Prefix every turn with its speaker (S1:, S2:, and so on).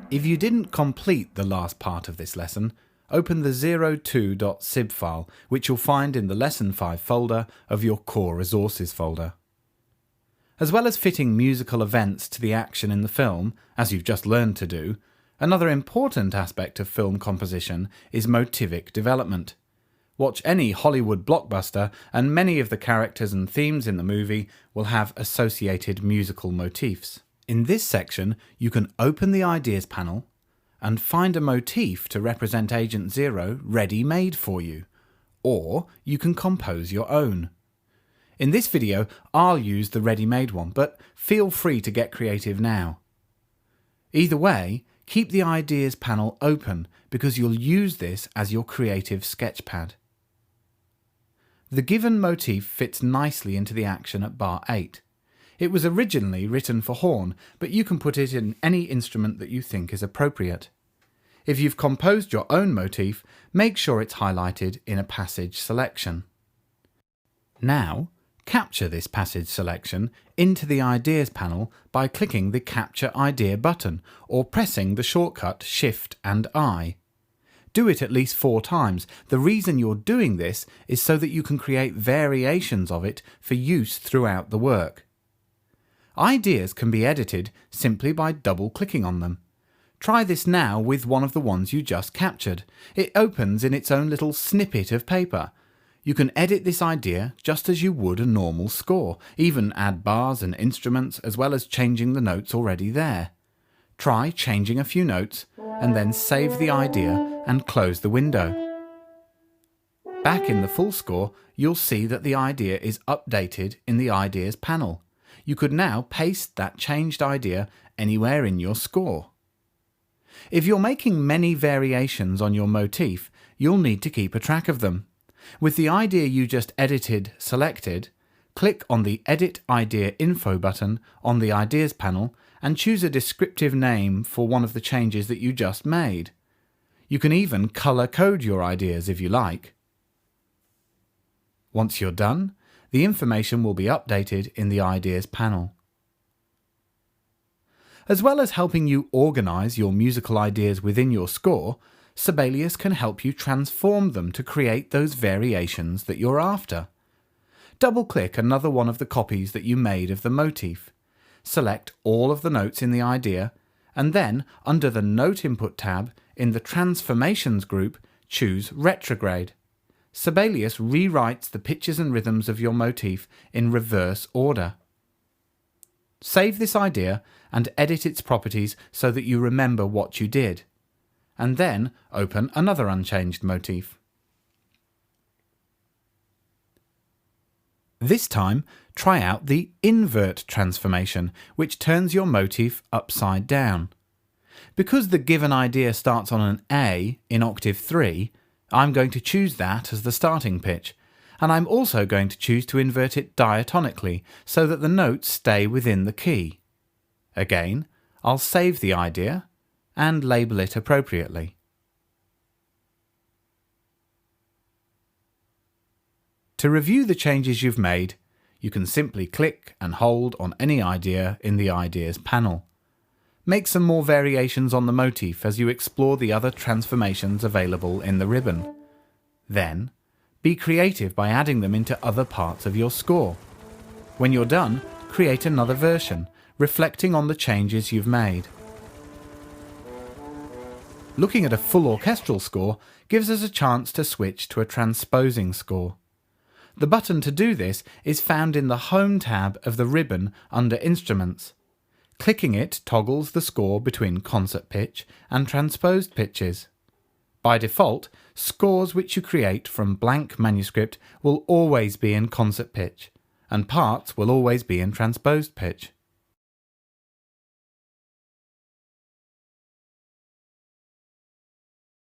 S1: If you didn't complete the last part of this lesson, open the 02.sib file, which you'll find in the Lesson 5 folder of your Core Resources folder. As well as fitting musical events to the action in the film, as you've just learned to do, another important aspect of film composition is motivic development. Watch any Hollywood blockbuster and many of the characters and themes in the movie will have associated musical motifs. In this section, you can open the Ideas panel and find a motif to represent Agent Zero ready-made for you, or you can compose your own. In this video, I'll use the ready-made one, but feel free to get creative now. Either way, keep the Ideas panel open because you'll use this as your creative sketchpad. The given motif fits nicely into the action at bar 8. It was originally written for horn, but you can put it in any instrument that you think is appropriate. If you've composed your own motif, make sure it's highlighted in a passage selection. Now, capture this passage selection into the Ideas panel by clicking the Capture Idea button or pressing the shortcut Shift and I. Do it at least 4 times. The reason you're doing this is so that you can create variations of it for use throughout the work. Ideas can be edited simply by double-clicking on them. Try this now with one of the ones you just captured. It opens in its own little snippet of paper. You can edit this idea just as you would a normal score, even add bars and instruments as well as changing the notes already there. Try changing a few notes and then save the idea and close the window. Back in the full score, you'll see that the idea is updated in the Ideas panel. You could now paste that changed idea anywhere in your score. If you're making many variations on your motif, you'll need to keep a track of them. With the idea you just edited selected, click on the Edit Idea Info button on the Ideas panel and choose a descriptive name for one of the changes that you just made. You can even color code your ideas if you like. Once you're done, the information will be updated in the Ideas panel. As well as helping you organize your musical ideas within your score, Sibelius can help you transform them to create those variations that you're after. Double-click another one of the copies that you made of the motif. Select all of the notes in the idea, and then, under the Note Input tab, in the Transformations group, choose Retrograde. Sibelius rewrites the pitches and rhythms of your motif in reverse order. Save this idea and edit its properties so that you remember what you did. And then open another unchanged motif. This time, try out the invert transformation, which turns your motif upside down. Because the given idea starts on an A in octave 3, I'm going to choose that as the starting pitch, and I'm also going to choose to invert it diatonically so that the notes stay within the key. Again, I'll save the idea and label it appropriately. To review the changes you've made, you can simply click and hold on any idea in the Ideas panel. Make some more variations on the motif as you explore the other transformations available in the ribbon. Then, be creative by adding them into other parts of your score. When you're done, create another version, reflecting on the changes you've made. Looking at a full orchestral score gives us a chance to switch to a transposing score. The button to do this is found in the Home tab of the ribbon under Instruments. Clicking it toggles the score between concert pitch and transposed pitches. By default, scores which you create from blank manuscript will always be in concert pitch, and parts will always be in transposed pitch.